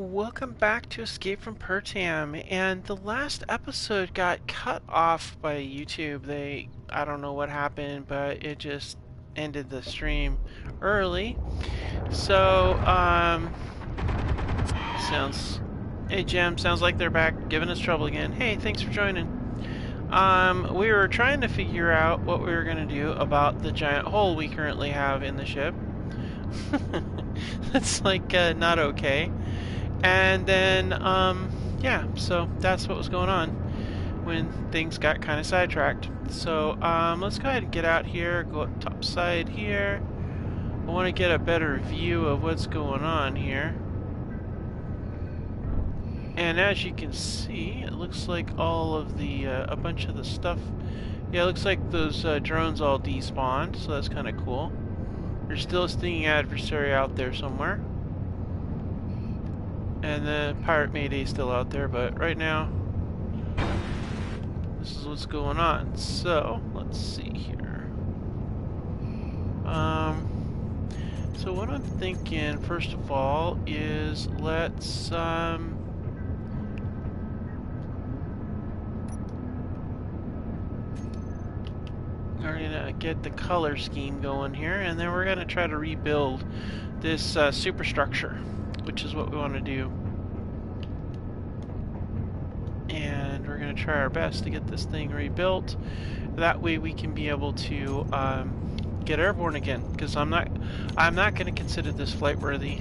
Welcome back to Escape from Pertam, and the last episode got cut off by YouTube. I don't know what happened, but it just ended the stream early. So, sounds, hey Jim, sounds like they're back giving us trouble again. Hey, thanks for joining. We were trying to figure out what we were going to do about the giant hole we currently have in the ship. That's like, not okay. And then, yeah, so that's what was going on when things got kind of sidetracked. So, let's go ahead and get out here, go up top side here. I want to get a better view of what's going on here. And as you can see, it looks like all of the, a bunch of the stuff, yeah, it looks like those drones all despawned, so that's kind of cool. There's still a stinging adversary out there somewhere. And the Pirate Mayday is still out there, but right now, this is what's going on. So, let's see here. So what I'm thinking, first of all, is let's, we're gonna get the color scheme going here, and then we're gonna try to rebuild this superstructure, which is what we want to do. And we're going to try our best to get this thing rebuilt. That way we can be able to get airborne again, because I'm not going to consider this flight worthy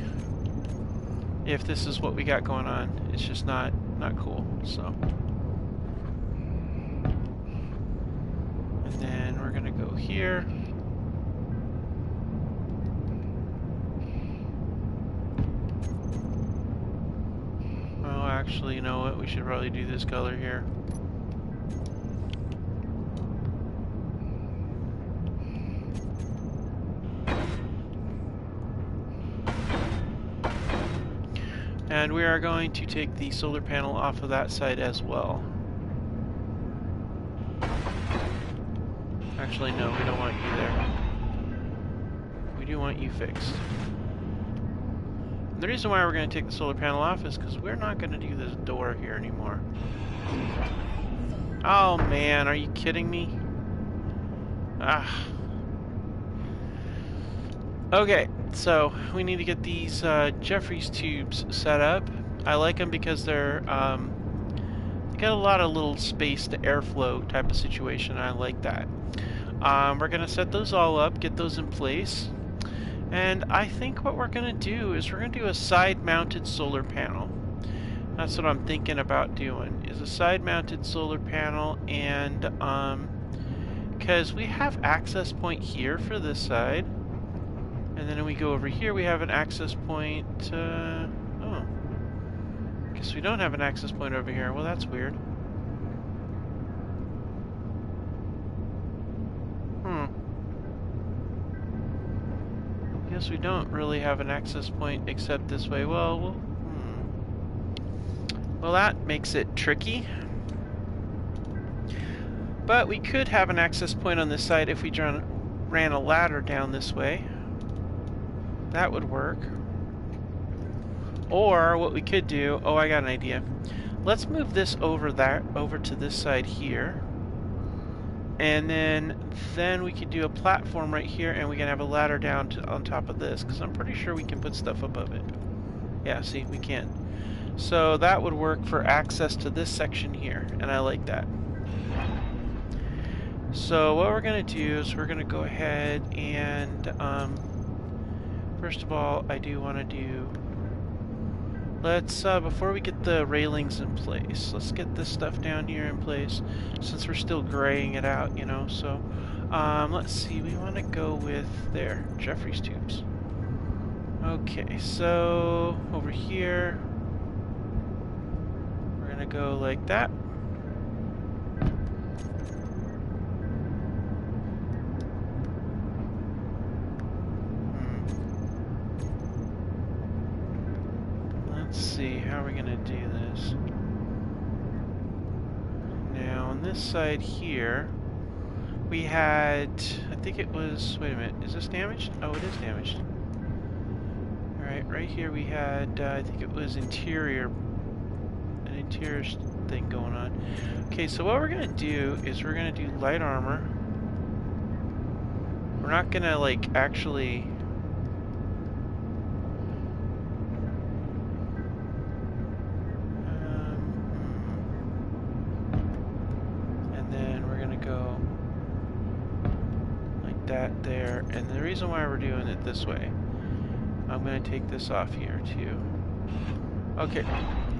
if this is what we got going on. It's just not cool. So, and then we're going to go here. Actually, you know what? We should probably do this color here. And we are going to take the solar panel off of that side as well. Actually, no, we don't want you there. We do want you fixed. The reason why we're going to take the solar panel off is because we're not going to do this door here anymore. Oh man, are you kidding me? Ah. Okay, so we need to get these Jeffries tubes set up. I like them because they're they got a lot of little space to airflow type of situation. I like that. We're going to set those all up, get those in place. And I think what we're going to do is we're going to do a side-mounted solar panel. That's what I'm thinking about doing, is a side-mounted solar panel, and because we have access point here for this side, and then when we go over here we have an access point, oh, guess we don't have an access point over here. Well, that's weird. We don't really have an access point except this way. Well, well, that makes it tricky. But we could have an access point on this side if we ran a ladder down this way. That would work. Or what we could do, oh, I got an idea. Let's move this over to this side here. And then we could do a platform right here, and we can have a ladder down on top of this, because I'm pretty sure we can put stuff above it. Yeah, see, we can. So that would work for access to this section here, and I like that. So what we're going to do is we're going to go ahead and, first of all, I do want to do... Let's, before we get the railings in place, let's get this stuff down here in place, since we're still graying it out, you know, so, let's see, we want to go with, there, Jeffries tubes. Okay, so, over here, we're gonna go like that. See, how are we gonna do this? Now on this side here we had, I think it was, wait a minute, is this damaged? Oh, it is damaged. Alright, right here we had, I think it was an interior thing going on. Okay, so what we're gonna do is we're gonna do light armor. We're not gonna like actually. And then we're gonna go like that there. And the reason why we're doing it this way, I'm gonna take this off here too. Okay,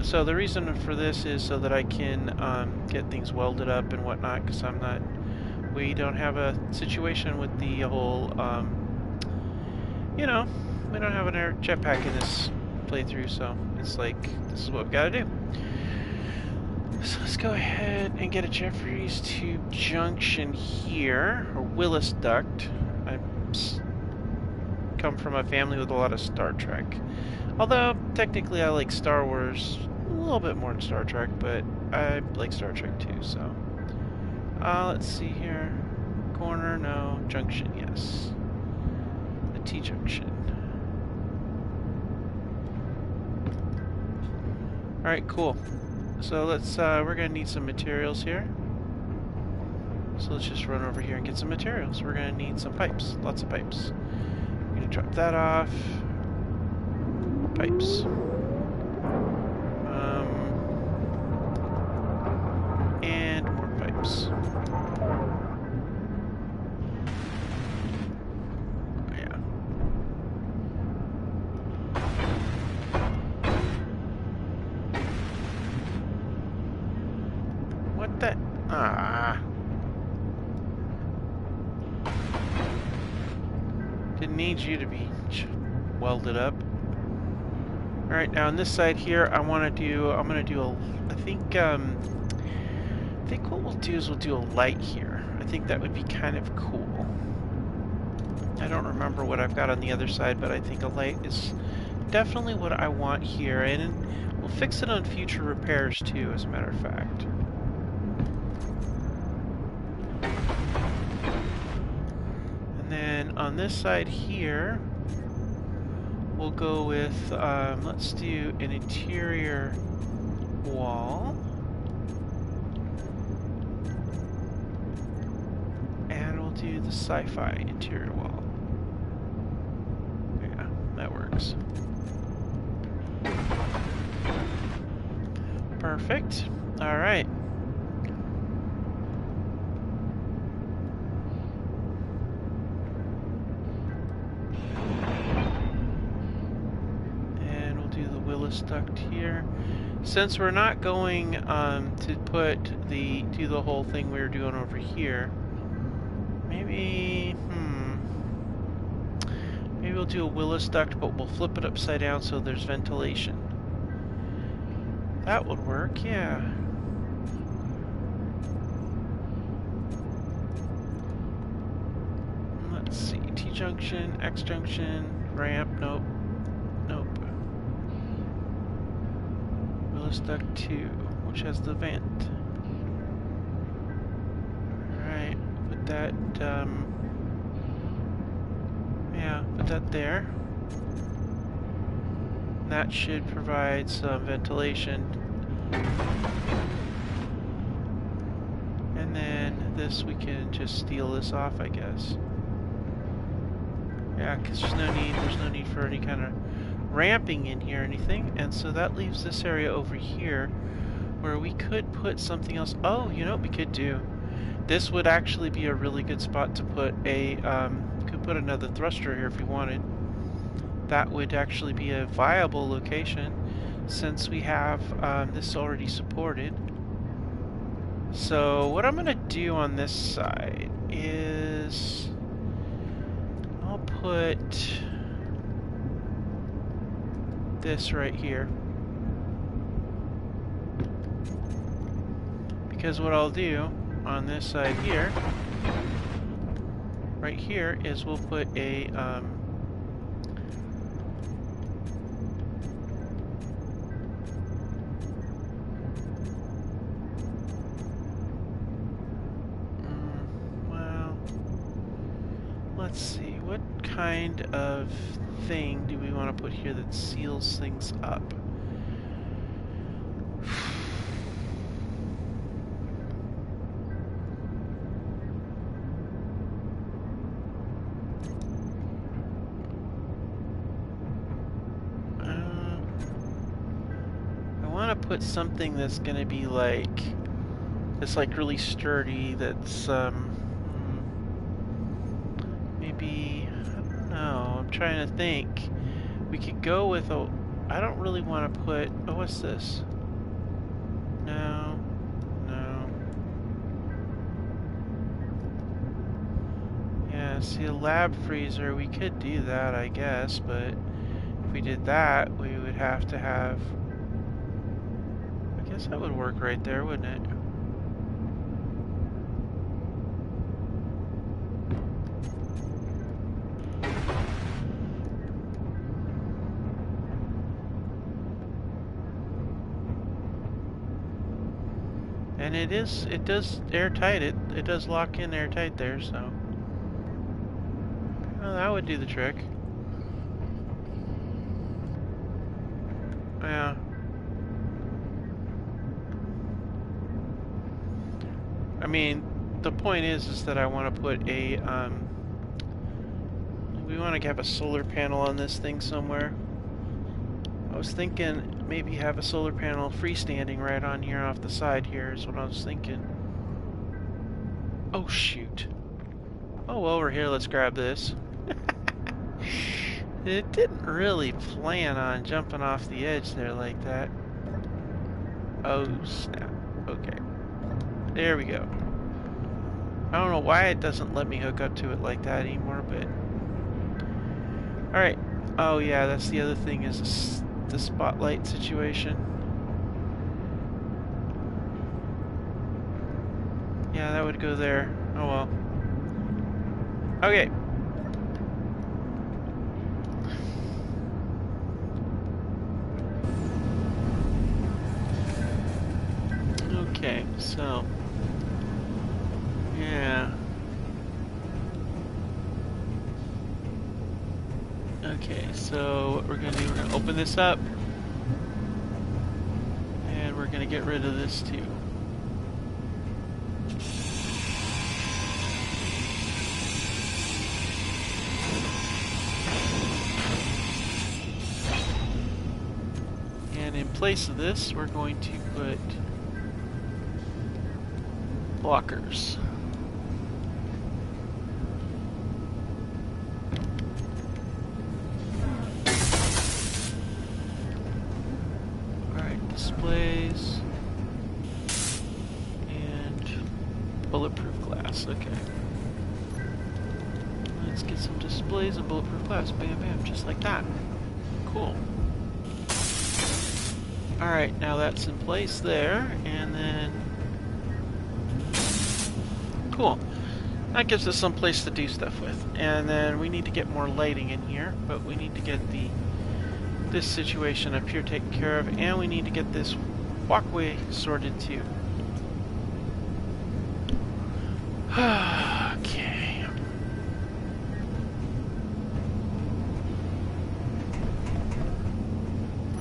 so the reason for this is so that I can get things welded up and whatnot, because we don't have a situation with the whole, you know, we don't have an air jetpack in this playthrough, so it's like, this is what we gotta do. So let's go ahead and get a Jeffries tube junction here, or Willis duct. I come from a family with a lot of Star Trek. Although, technically I like Star Wars a little bit more than Star Trek, but I like Star Trek too, so. Let's see here. Corner, no. Junction, yes. The T-junction. Alright, cool. So let's, we're gonna need some materials here. So let's just run over here and get some materials. We're gonna need some pipes, lots of pipes. We're gonna drop that off. Pipes. And more pipes. Yeah. What the? Ah. Didn't need you to be welded up. Alright, now on this side here, I'm gonna do I think what we'll do is we'll do a light here. I think that would be kind of cool. I don't remember what I've got on the other side, but I think a light is definitely what I want here, and we'll fix it on future repairs too, as a matter of fact. And then on this side here, we'll go with, let's do an interior wall. And we'll do the sci-fi interior wall. Yeah, that works. Perfect. All right. Duct here. Since we're not going to do the whole thing we were doing over here, maybe we'll do a Willis duct, but we'll flip it upside down so there's ventilation. That would work, yeah. Let's see, T junction, X junction, ramp, nope. Duct 2, which has the vent. Alright, put that, yeah, put that there. That should provide some ventilation. And then this, we can just steal this off, I guess. Yeah, because there's no need for any kind of ramping in here or anything, and so that leaves this area over here where we could put something else. Oh, you know what we could do? This would actually be a really good spot to put a, could put another thruster here if we wanted. That would actually be a viable location since we have this already supported. So what I'm gonna do on this side is I'll put this right here, because what I'll do on this side here, right here, is we'll put a well, let's see, what kind of thing do we want to put here that seals things up? I want to put something that's going to be like, it's like really sturdy, that's maybe, I don't know, I'm trying to think. We could go with a, I don't really want to put, oh, what's this? No, no. Yeah, see, a lab freezer, we could do that, I guess, but if we did that, we would have to have, I guess that would work right there, wouldn't it? And it does airtight, it does lock in airtight there, so. Well, that would do the trick. Yeah. I mean, the point is that I want to put a, we want to have a solar panel on this thing somewhere. I was thinking maybe have a solar panel freestanding right on here off the side here is what I was thinking. Oh, shoot. Oh, well, we're here. Let's grab this. It didn't really plan on jumping off the edge there like that. Oh, snap. Okay. There we go. I don't know why it doesn't let me hook up to it like that anymore, but... Alright. Oh, yeah, that's the other thing is the spotlight situation. Yeah, that would go there. Oh, well. Okay. Okay, so... Yeah. Okay, so what we're going to do, we're going to open this up. And we're going to get rid of this too. And in place of this, we're going to put blockers. Alright, displays and bulletproof glass. Okay. Let's get some displays and bulletproof glass. Bam, bam, just like that. Cool. Alright, now that's in place there, and then... Cool. That gives us some place to do stuff with. And then we need to get more lighting in here, but we need to get this situation up here taken care of, and we need to get this walkway sorted too. Okay.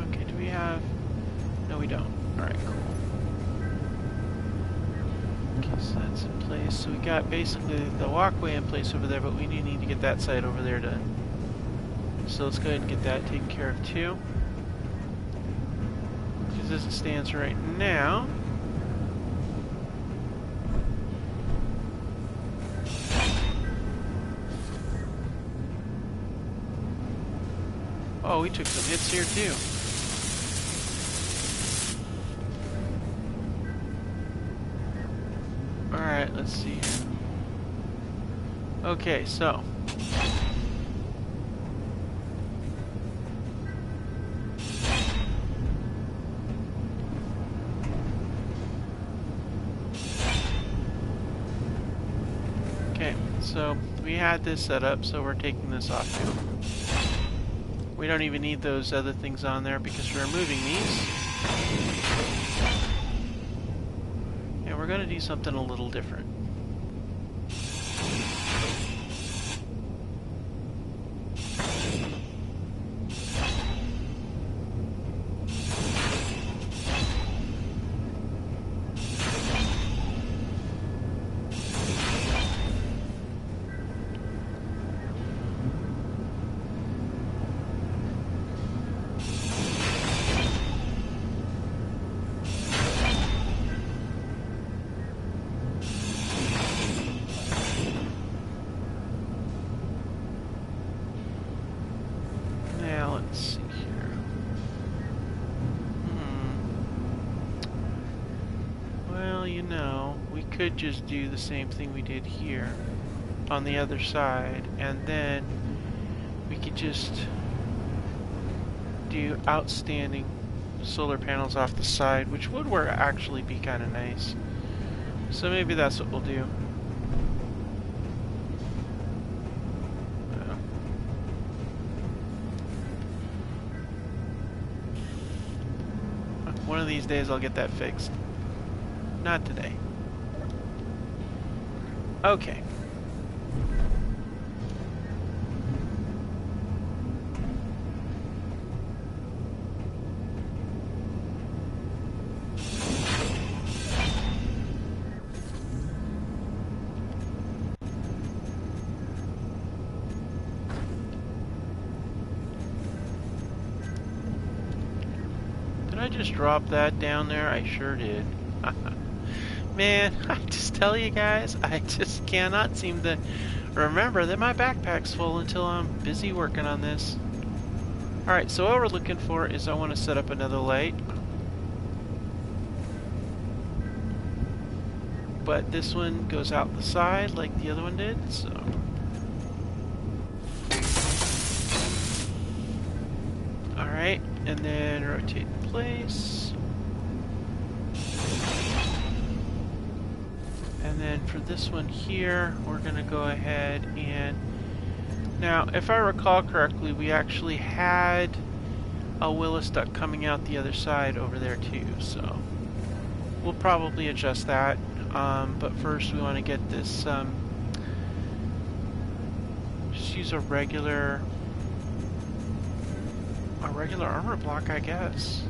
Okay, do we have... No, we don't. Alright, cool. Okay, so that's in place. So we got basically the walkway in place over there, but we need to get that side over there done. So let's go ahead and get that taken care of too. Because as it stands right now, oh, we took some hits here too. Alright, let's see here. Okay, so. Okay, so we had this set up, so we're taking this off now. We don't even need those other things on there because we're removing these. And we're going to do something a little different. could just do the same thing we did here on the other side, and then we could just do outstanding solar panels off the side, which would work actually be kind of nice. So maybe that's what we'll do. One of these days I'll get that fixed. Not today. Okay. Did I just drop that down there? I sure did. Man, I just tell you guys, I just cannot seem to remember that my backpack's full until I'm busy working on this. Alright, so what we're looking for is I want to set up another light. But this one goes out the side like the other one did, so... Alright, and then rotate in place. And then for this one here, we're going to go ahead and... Now, if I recall correctly, we actually had a Willis duct coming out the other side over there too, so... We'll probably adjust that, but first we want to get this, just use a regular armor block, I guess.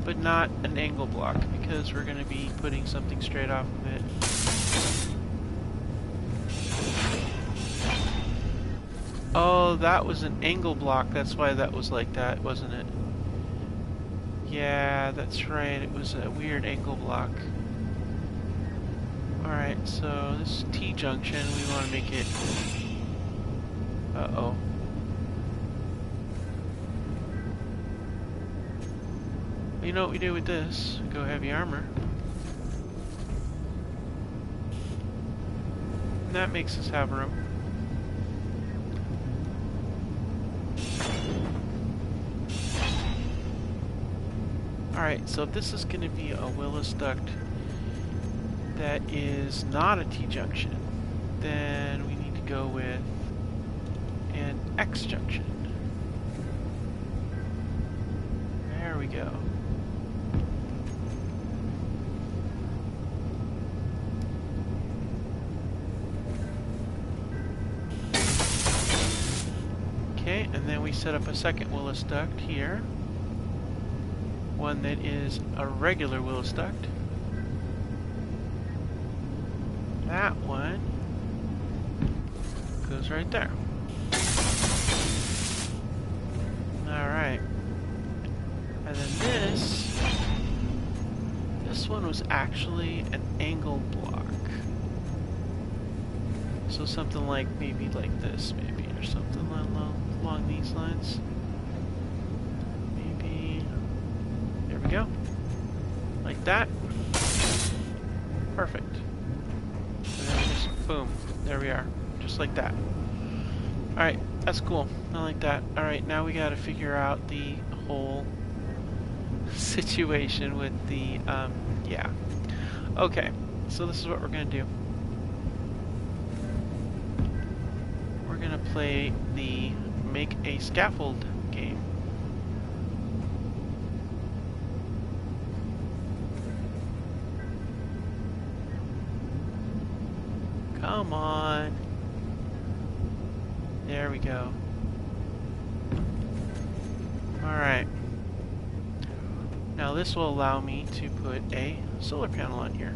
But not an angle block, because we're going to be putting something straight off of it. Oh, that was an angle block. That's why that was like that, wasn't it? Yeah, that's right. It was a weird angle block. Alright, so this T-junction, we want to make it... Uh-oh. You know what we do with this? Go heavy armor. And that makes us have room. Alright, so if this is going to be a Willis duct that is not a T-junction, then we need to go with an X-junction. There we go. Okay, and then we set up a second Willis duct here. One that is a regular Willis duct. That one goes right there. Alright. And then this one was actually an angle block. So something like, maybe like this, maybe, or something along these lines. Go. Like that. Perfect. And then just boom. There we are. Just like that. Alright, that's cool. I like that. Alright, now we gotta figure out the whole situation with the, yeah. Okay, so this is what we're gonna do. We're gonna play the Make a Scaffold game. Come on. There we go. Alright. Now this will allow me to put a solar panel on here.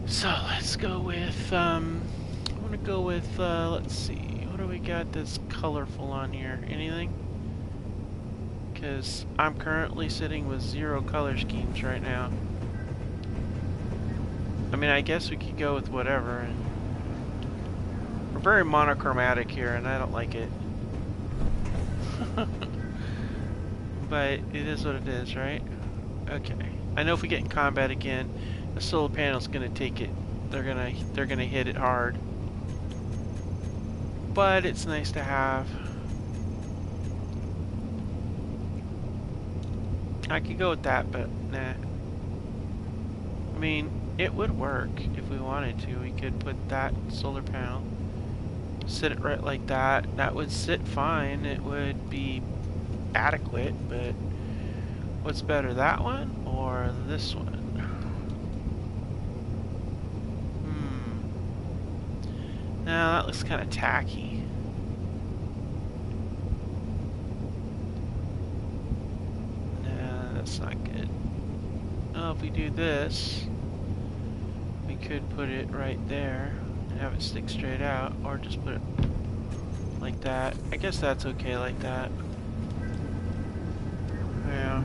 So let's go with, I want to go with, let's see, what do we got that's colorful on here? Anything? Because I'm currently sitting with 0 color schemes right now. I mean, I guess we could go with whatever. And we're very monochromatic here, and I don't like it. But it is what it is, right? Okay. I know if we get in combat again, The solar panel's gonna take it. They're gonna hit it hard. But it's nice to have. I could go with that, but nah. I mean, it would work if we wanted to. We could put that solar panel, sit it right like that. That would sit fine. It would be adequate, but what's better, that one or this one? Now that looks kind of tacky. Nah, that's not good. Well, if we do this, we could put it right there and have it stick straight out, or just put it like that. I guess that's okay like that. Yeah.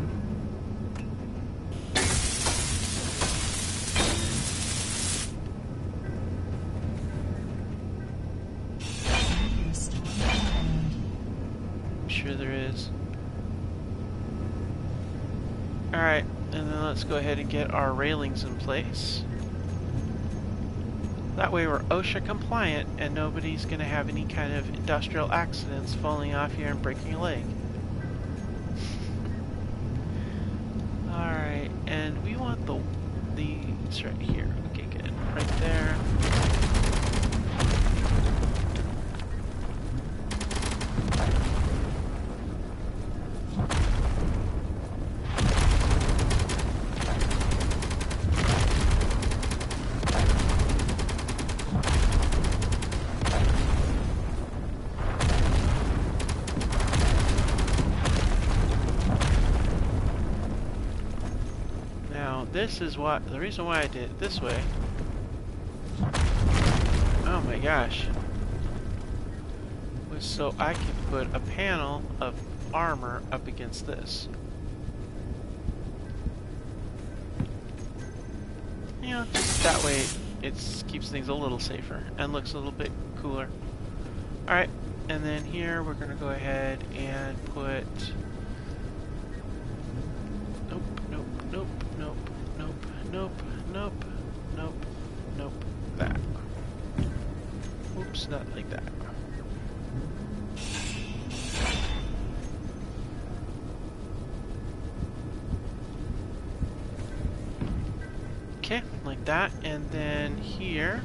I'm sure there is. Alright, and then let's go ahead and get our railings in place. That way we're OSHA compliant and nobody's going to have any kind of industrial accidents falling off here and breaking a leg. Alright, and we want these right here. Okay, good. Right there. This is the reason why I did it this way. Oh my gosh. Was so I could put a panel of armor up against this. Yeah, that way it keeps things a little safer and looks a little bit cooler. Alright, and then here we're going to go ahead and put... Nope, that. Oops, not like that. Okay, like that, and then here.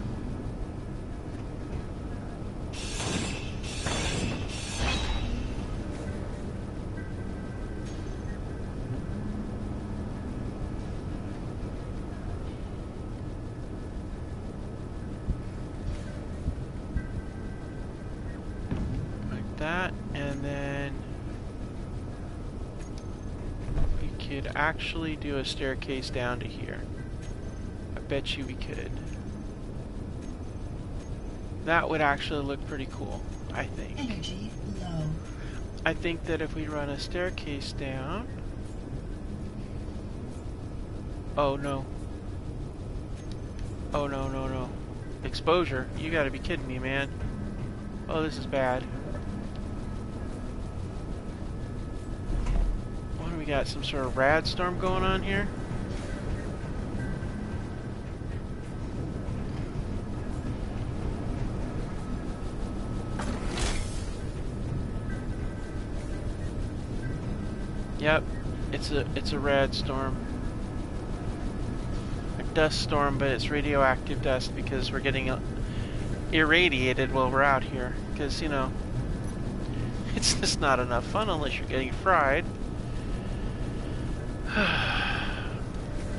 That, and then we could actually do a staircase down to here. I bet you we could. That would actually look pretty cool, I think. Energy low. I think that if we run a staircase down... Oh no. Oh no. Exposure? You gotta be kidding me, man. Oh, this is bad. We got some sort of rad storm going on here. Yep, it's a rad storm. A dust storm, but it's radioactive dust because we're getting irradiated while we're out here. Because, you know, it's just not enough fun unless you're getting fried.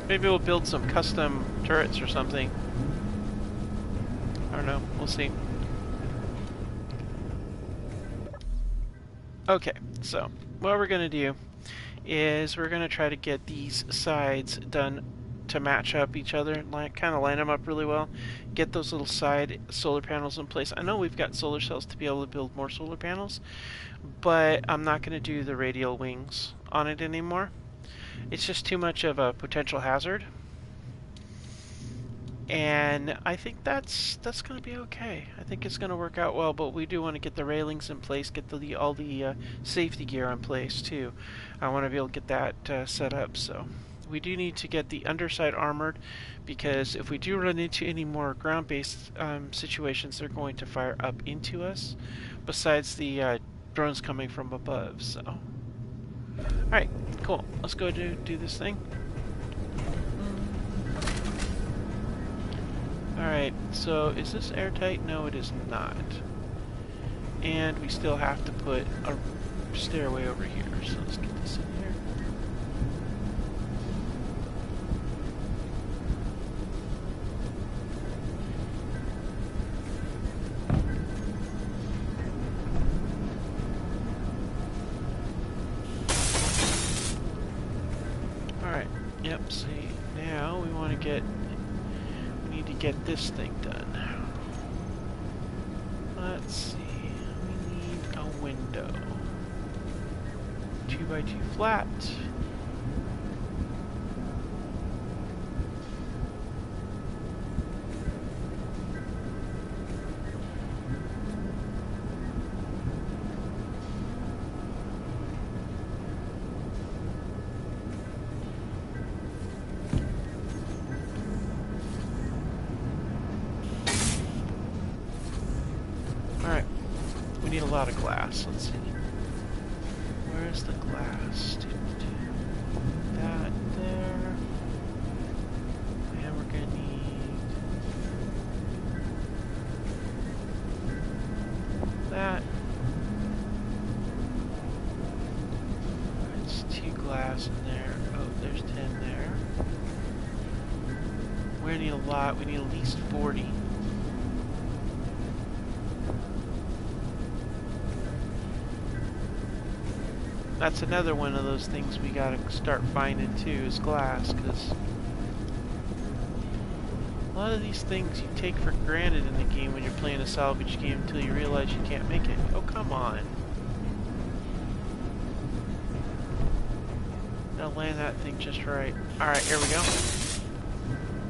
Maybe we'll build some custom turrets or something. I don't know. We'll see. Okay, so what we're going to do is we're going to try to get these sides done to match up each other, kind of line them up really well. Get those little side solar panels in place. I know we've got solar cells to be able to build more solar panels, but I'm not going to do the radial wings on it anymore. It's just too much of a potential hazard, and I think that's going to be okay. I think it's going to work out well, but we do want to get the railings in place, get all the safety gear in place too. I want to be able to get that set up, so we do need to get the underside armored, because if we do run into any more ground-based situations, they're going to fire up into us, besides the drones coming from above. So, alright, cool. Let's go do this thing. Alright, so is this airtight? No, it is not. And we still have to put a stairway over here, so let's get this in here. Alright, yep, see, now we want to get, we need to get this thing done. Let's see, we need a window. 2x2 flat. Alright, we need a lot of glass. Let's see. Where's the glass? That there. And we're gonna need that. It's 2 glass in there. Oh, there's 10 there. We're gonna need a lot. We need at least 40. That's another one of those things we gotta start finding too, is glass, because a lot of these things you take for granted in the game when you're playing a salvage game until you realize you can't make it. Oh, come on. Gotta land that thing just right. Alright, here we go.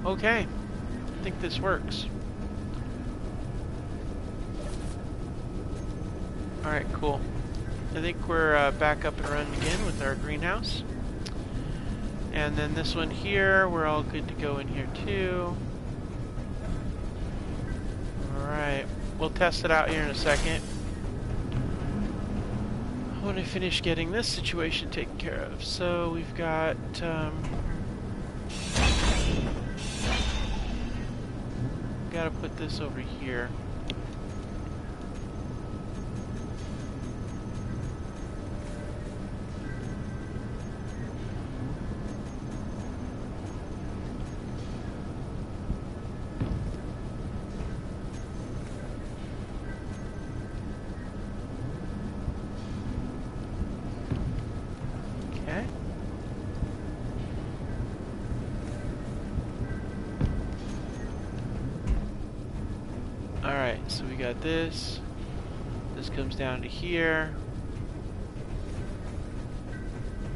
Okay. I think this works. Alright, cool. I think we're back up and running again with our greenhouse. And then this one here, we're all good to go in here too. Alright, we'll test it out here in a second. I want to finish getting this situation taken care of. So we've got... gotta put this over here. Alright, so we got this. This comes down to here.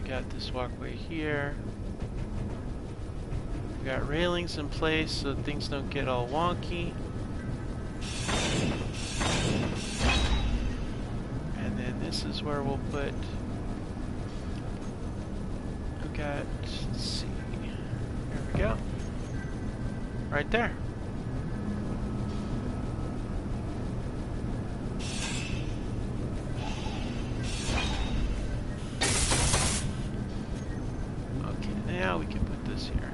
We got this walkway here. We got railings in place so things don't get all wonky. And then this is where we'll put... we got... let's see. There we go. Right there. Now we can put this here.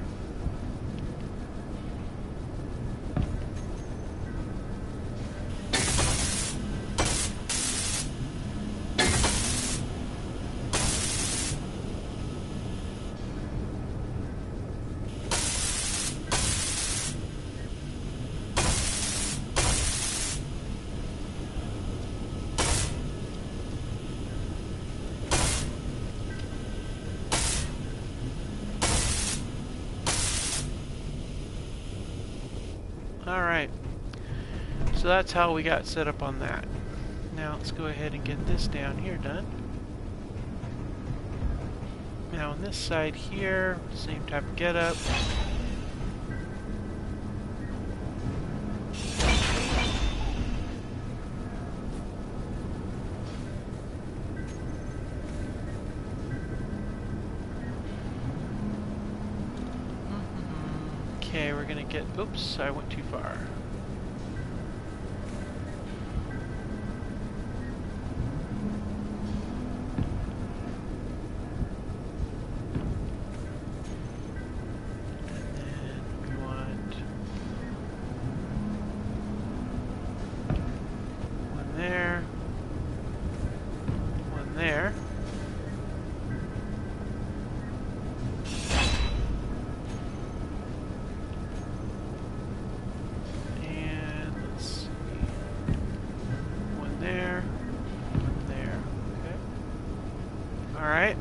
Alright, so that's how we got set up on that. Now let's go ahead and get this down here done. Now on this side here, same type of getup. get... Oops, I went too far. Alright.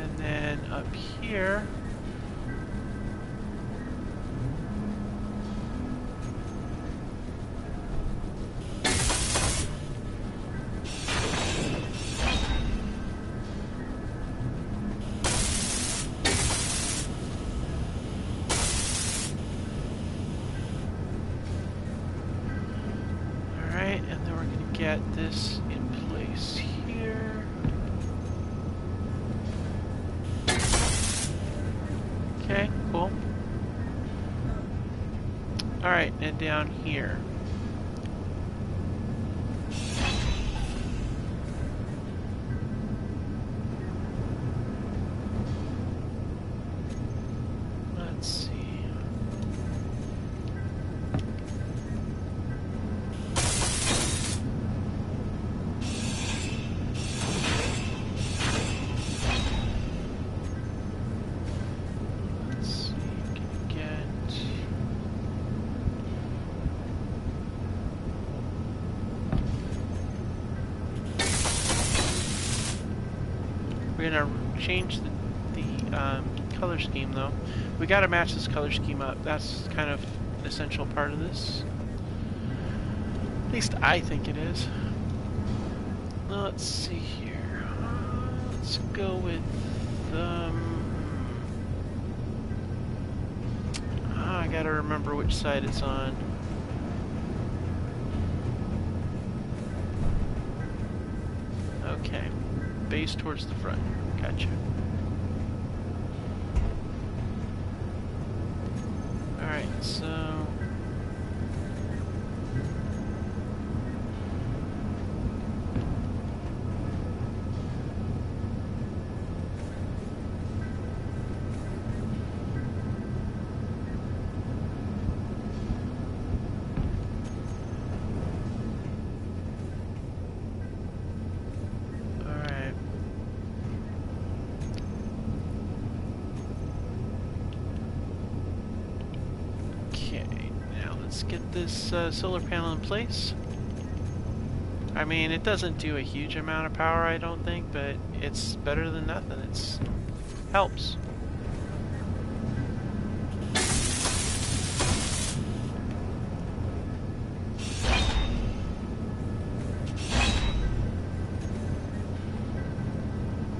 And then up here. Alright, and then we're going to get this in place here. Okay, cool. Alright, and down here. Let's see. We're gonna change the color scheme though. We gotta match this color scheme up. That's kind of an essential part of this. At least I think it is. Let's see here. Let's go with I gotta remember which side it's on. Okay. Base towards the front. Gotcha. Alright, so... let's get this solar panel in place. I mean, it doesn't do a huge amount of power, I don't think, but it's better than nothing. It's helps.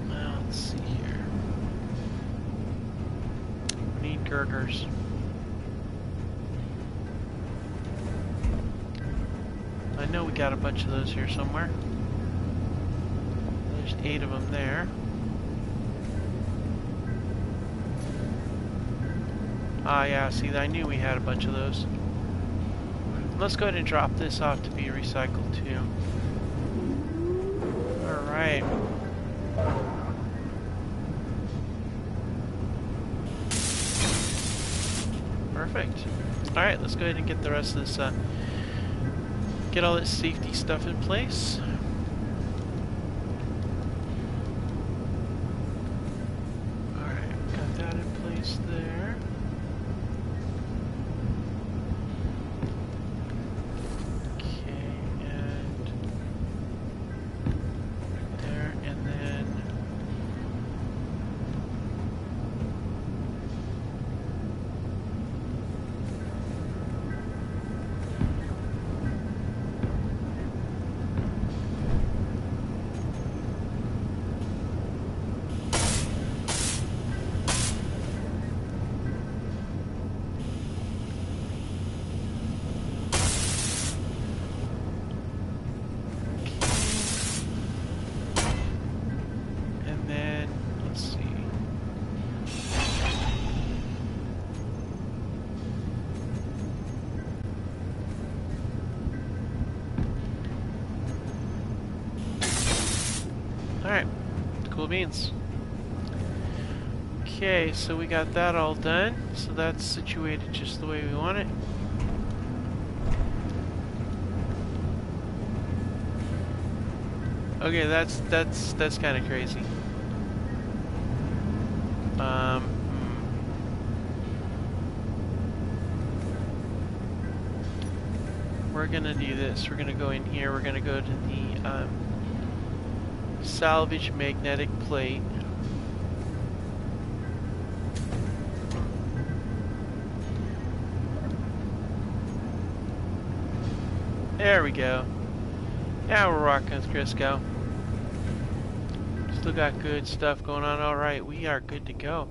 Well, let's see here. We need girders. I know we got a bunch of those here somewhere. There's 8 of them there. Ah, yeah, see, I knew we had a bunch of those. Let's go ahead and drop this off to be recycled too. Alright. Perfect. Alright, let's go ahead and get the rest of this get all this safety stuff in place. Alright, got that in place there. Okay, and there, and then means. Okay, so we got that all done. So that's situated just the way we want it. Okay, that's kind of crazy. We're gonna do this. We're gonna go in here. We're gonna go to the salvage magnetic plate. There we go. Now we're rocking with Crisco. Still got good stuff going on. Alright, we are good to go.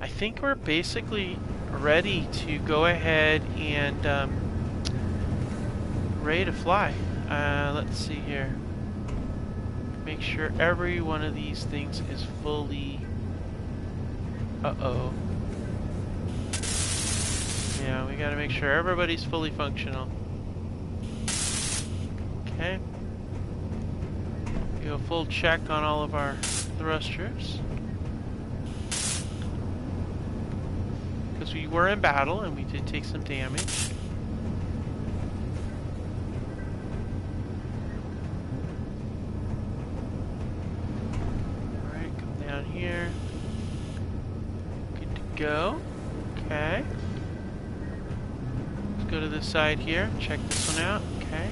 I think we're basically ready to go ahead and ready to fly. Let's see here. Make sure every one of these things is fully... Uh-oh. Yeah, we gotta make sure everybody's fully functional. Okay. Do a full check on all of our thrusters. Because we were in battle and we did take some damage. Alright, come down here. Good to go. Okay. Let's go to this side here. Check this one out. Okay.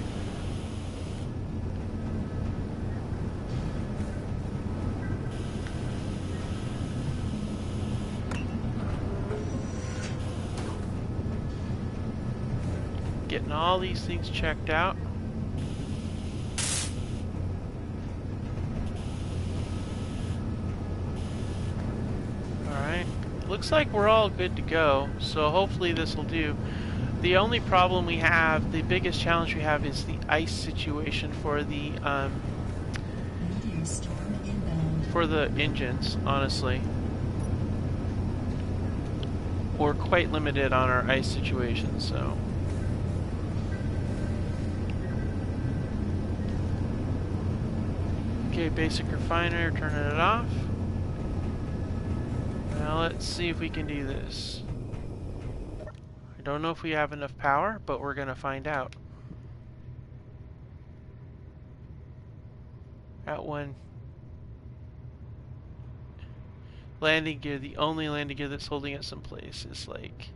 Getting all these things checked out. Alright. Looks like we're all good to go, so hopefully this will do. The only problem we have, the biggest challenge we have, is the ice situation for the engines, honestly. We're quite limited on our ice situation, so... Okay, basic refiner, turning it off. Now let's see if we can do this. I don't know if we have enough power, but we're gonna find out. That one. Landing gear, the only landing gear that's holding us in place is like...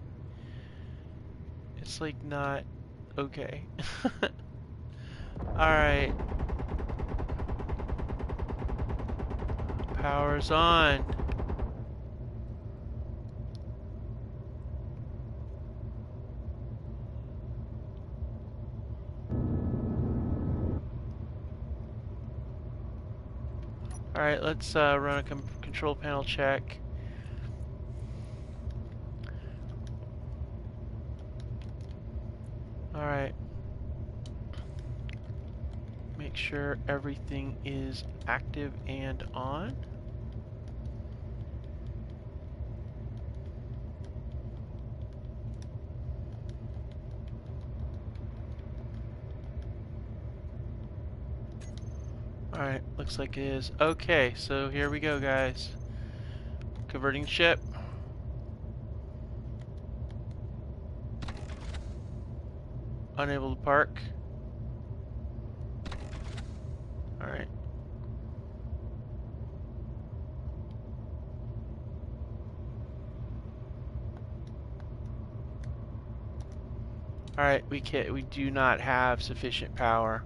It's like not okay. Alright. Power's on. Alright, let's run a control panel check. Alright. Make sure everything is active and on. Alright, looks like it is. Okay, so here we go, guys. Converting ship. Unable to park. Alright. Alright, we do not have sufficient power.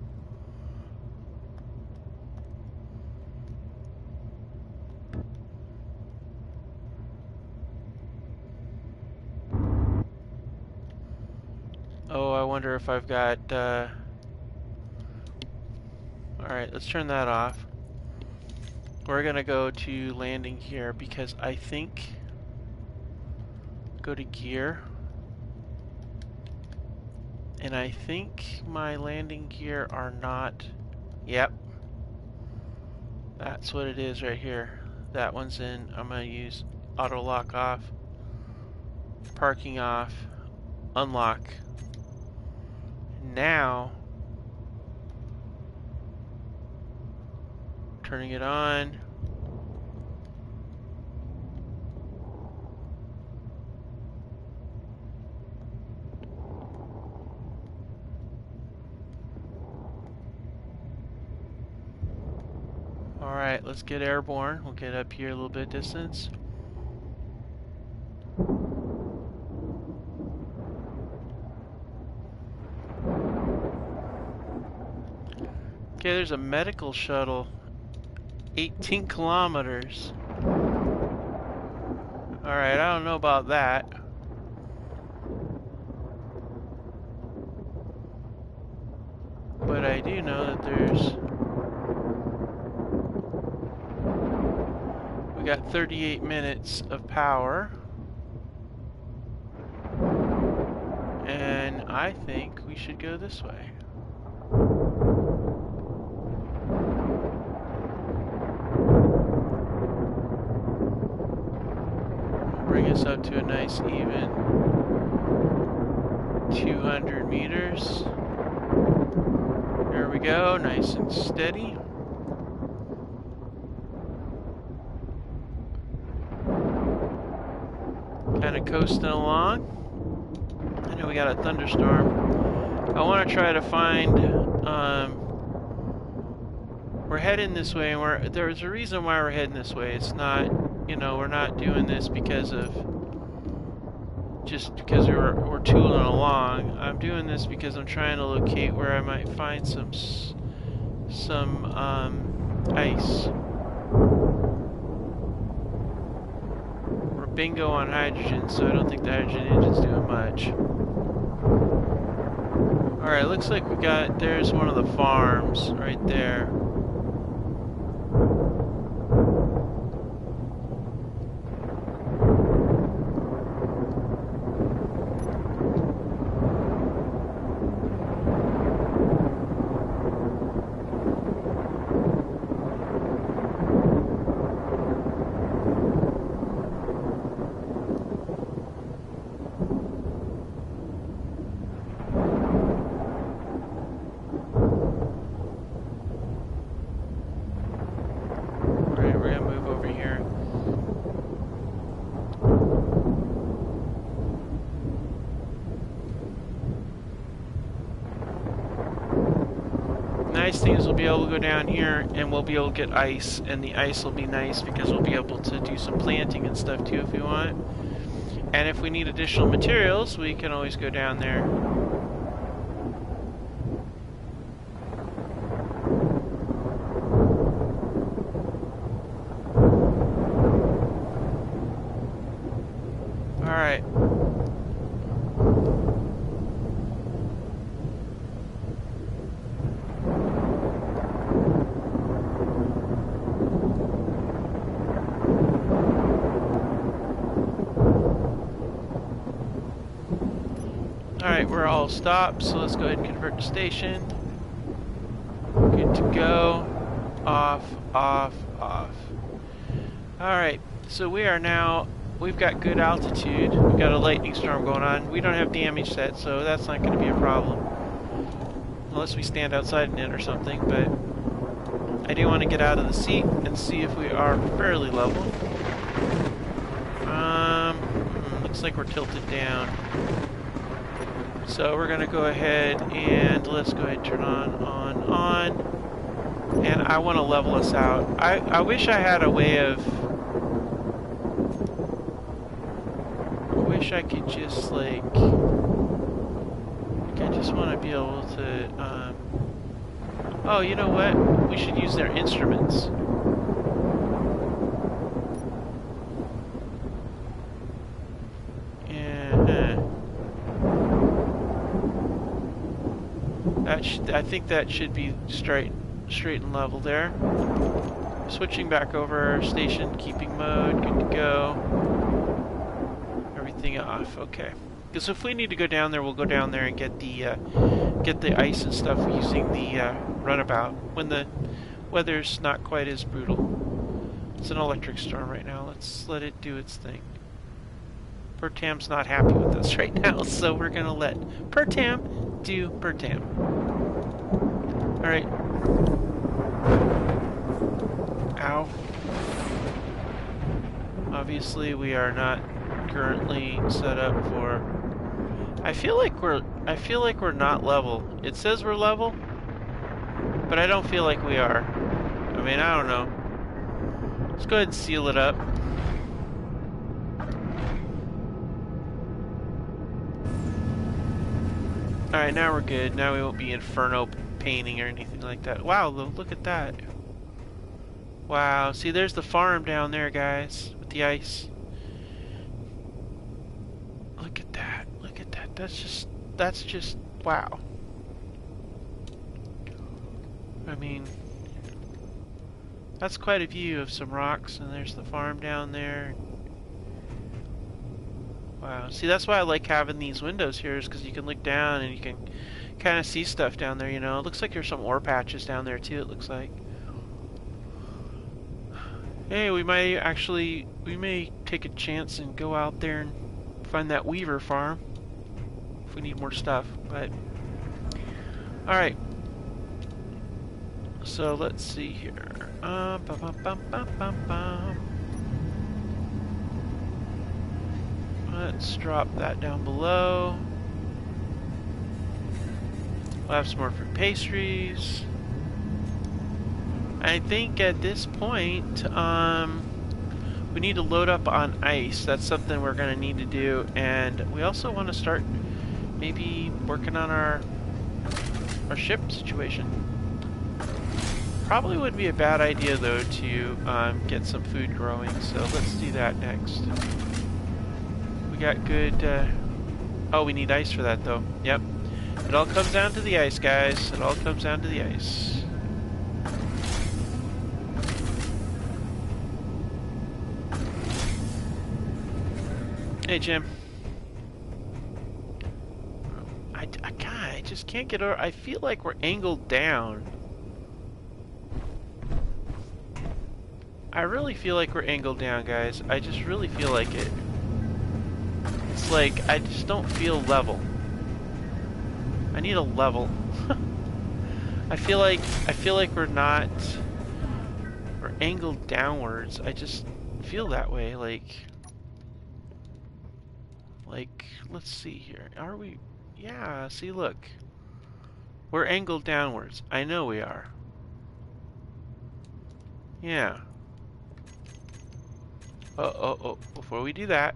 Oh, I wonder if I've got, Alright, let's turn that off. We're gonna go to landing here because I think... Go to gear. And I think my landing gear are not... Yep. That's what it is right here. That one's in. I'm gonna use auto lock off. Parking off. Unlock. Now, turning it on. Alright, let's get airborne. We'll get up here a little bit distance. Okay, there's a medical shuttle. 18 kilometers. Alright, I don't know about that. But I do know that we got 38 minutes of power. And I think we should go this way. Bring us up to a nice even 200 meters. There we go, nice and steady. Kind of coasting along. I know we got a thunderstorm. I want to try to find, we're heading this way, and there's a reason why we're heading this way. It's not, you know, we're not doing this because of, just because we're tooling along. I'm doing this because I'm trying to locate where I might find some ice. We're bingo on hydrogen, so I don't think the hydrogen engine's doing much. Alright, looks like there's one of the farms right there. Nice thing is we'll be able to go down here and we'll be able to get ice, and the ice will be nice because we'll be able to do some planting and stuff too if we want. And if we need additional materials, we can always go down there. Alright. Alright, we're all stopped, so let's go ahead and convert to station. Good to go. Off, off, off. Alright, so we've got good altitude. We've got a lightning storm going on. We don't have damage set, so that's not going to be a problem. Unless we stand outside in it or something, but I do want to get out of the seat and see if we are fairly level. Looks like we're tilted down. So we're going to go ahead and let's go ahead and turn on. And I want to level us out. I wish I had a way of... I wish I could just like... I just want to be able to... Oh, you know what? We should use their instruments. I think that should be straight and level there. Switching back over, station keeping mode, good to go. Everything off, okay. Because if we need to go down there, we'll go down there and get the ice and stuff using the runabout when the weather's not quite as brutal. It's an electric storm right now. Let's let it do its thing. Pertam's not happy with us right now, so we're gonna let Pertam do Pertam. Alright. Ow. Obviously we are not currently set up for... I feel like we're not level. It says we're level, but I don't feel like we are. I mean, I don't know. Let's go ahead and seal it up. Alright, now we're good. Now we won't be inferno painting or anything like that. Wow, look at that. Wow, see there's the farm down there, guys, with the ice. Look at that. Look at that. That's just wow. I mean, that's quite a view of some rocks, and there's the farm down there. Wow. See, that's why I like having these windows here, is because you can look down and you can kind of see stuff down there, you know. It looks like there's some ore patches down there, too, it looks like. Hey, we may take a chance and go out there and find that Weaver farm if we need more stuff, but alright. So let's see here. Let's drop that down below. We'll have some more fruit pastries. I think at this point, we need to load up on ice. That's something we're going to need to do. And we also want to start maybe working on our ship situation. Probably would be a bad idea, though, to get some food growing. So let's do that next. We got good... oh, we need ice for that, though. Yep. It all comes down to the ice, guys. It all comes down to the ice. Hey, Jim. I just can't get over... I feel like we're angled down. I really feel like we're angled down, guys. I just really feel like it. It's like, I just don't feel level. I need a level. I feel like we're angled downwards. I just feel that way, like, let's see here. Are we? Yeah, see, look. We're angled downwards. I know we are. Yeah. Oh, before we do that.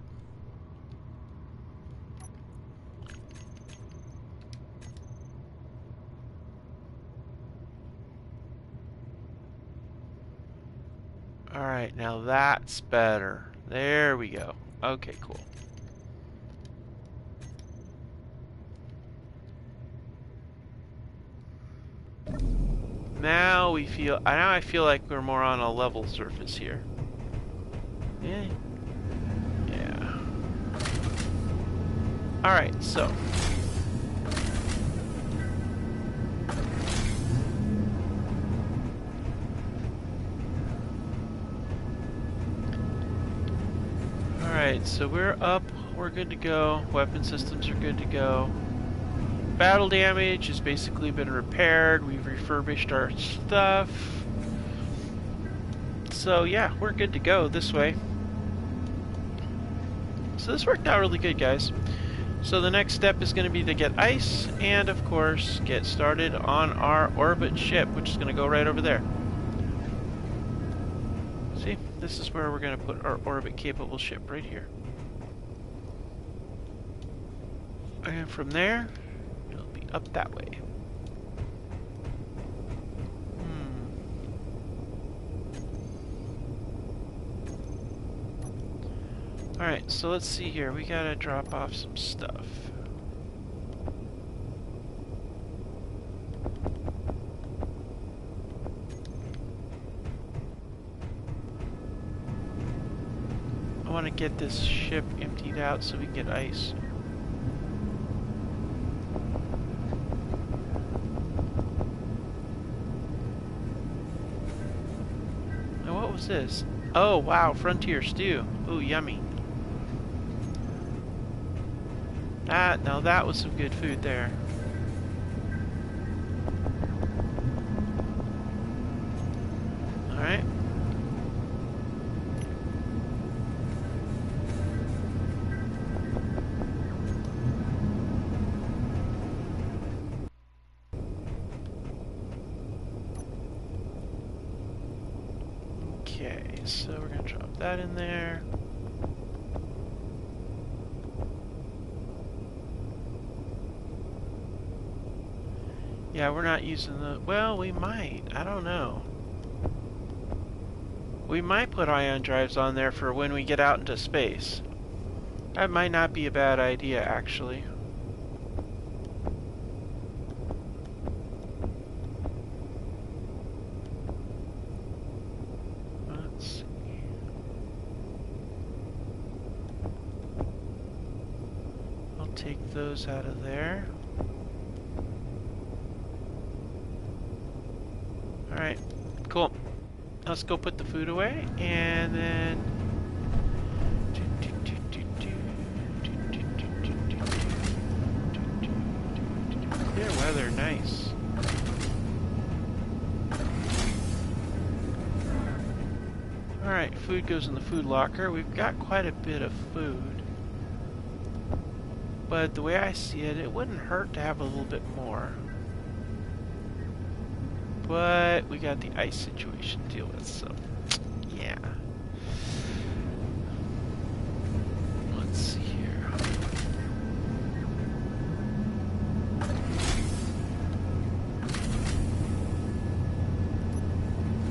Alright, now that's better. There we go. Okay, cool. Now I feel like we're more on a level surface here. Yeah. Yeah. Alright, so. Alright, so we're up. We're good to go. Weapon systems are good to go. Battle damage has basically been repaired. We've refurbished our stuff. So yeah, we're good to go this way. So this worked out really good, guys. So the next step is going to be to get ice and, of course, get started on our orbit ship, which is going to go right over there. See, this is where we're going to put our orbit capable ship, right here. And from there, it'll be up that way. Alright, so let's see here. We gotta drop off some stuff. I want to get this ship emptied out so we can get ice. And what was this? Oh wow, frontier stew. Ooh, yummy. Now that was some good food there. Alright. Okay, so we're going to drop that in there. Yeah, we're not using the... Well, we might. I don't know. We might put ion drives on there for when we get out into space. That might not be a bad idea, actually. Let's see. I'll take those out of there. Alright, cool. Let's go put the food away, and then... Clear weather, nice. Alright, food goes in the food locker. We've got quite a bit of food. But the way I see it, it wouldn't hurt to have a little bit more. But we got the ice situation to deal with, so yeah. Let's see here.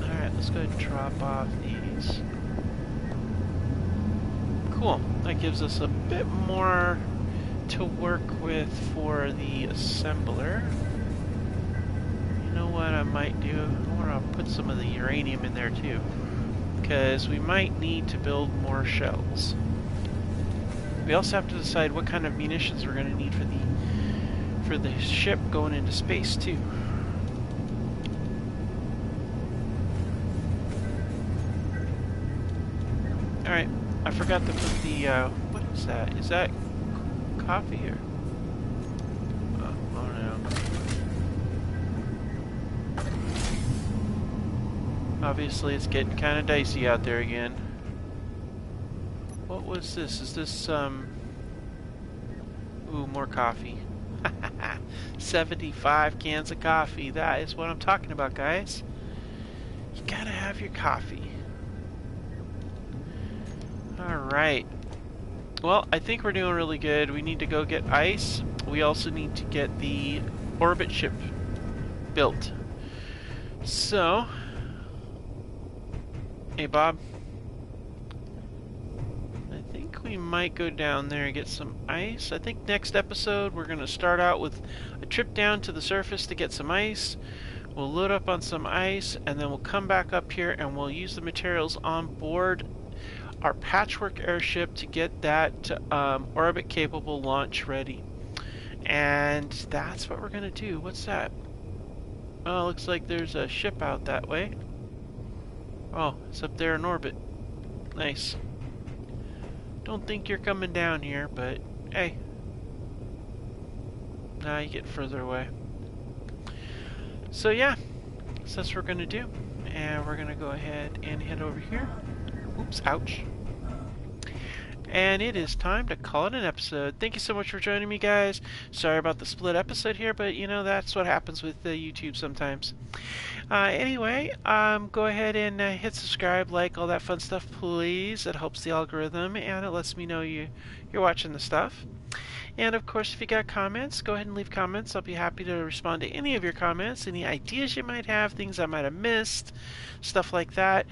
Alright, let's go ahead and drop off these. Cool. That gives us a bit more to work with for the assembler. You know what I might do? I want to put some of the uranium in there too, because we might need to build more shells. We also have to decide what kind of munitions we're going to need for the ship going into space too. All right, I forgot to put the what is that? Is that coffee or? Oh no. Obviously, it's getting kind of dicey out there again. What was this? Is this, ooh, more coffee. 75 cans of coffee. That is what I'm talking about, guys. You gotta have your coffee. Alright. Well, I think we're doing really good. We need to go get ice. We also need to get the orbit ship built. So... Hey, Bob. I think we might go down there and get some ice. I think next episode we're going to start out with a trip down to the surface to get some ice. We'll load up on some ice, and then we'll come back up here and we'll use the materials on board our patchwork airship to get that orbit-capable launch ready. And that's what we're going to do. What's that? Oh, looks like there's a ship out that way. Oh, it's up there in orbit. Nice. Don't think you're coming down here, but hey. Now you get further away. So yeah, so that's what we're going to do. And we're going to go ahead and head over here. Oops, ouch. And it is time to call it an episode. Thank you so much for joining me, guys. Sorry about the split episode here, but you know, that's what happens with YouTube sometimes. Anyway, go ahead and hit subscribe, like, all that fun stuff, please. It helps the algorithm, and it lets me know you're watching the stuff. And of course, if you got comments, go ahead and leave comments. I'll be happy to respond to any of your comments, any ideas you might have, things I might have missed, stuff like that.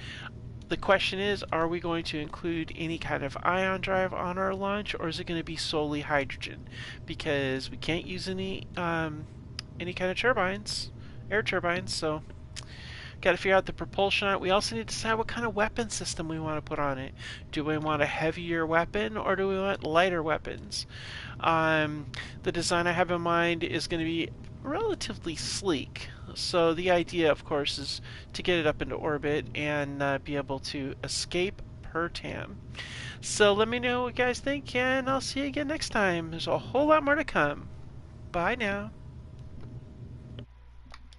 The question is, are we going to include any kind of ion drive on our launch, or is it going to be solely hydrogen? Because we can't use any kind of turbines, air turbines, so got to figure out the propulsion on it. We also need to decide what kind of weapon system we want to put on it. Do we want a heavier weapon, or do we want lighter weapons? The design I have in mind is going to be relatively sleek. So the idea, of course, is to get it up into orbit and be able to escape Pertam. So let me know what you guys think, and I'll see you again next time. There's a whole lot more to come. Bye now.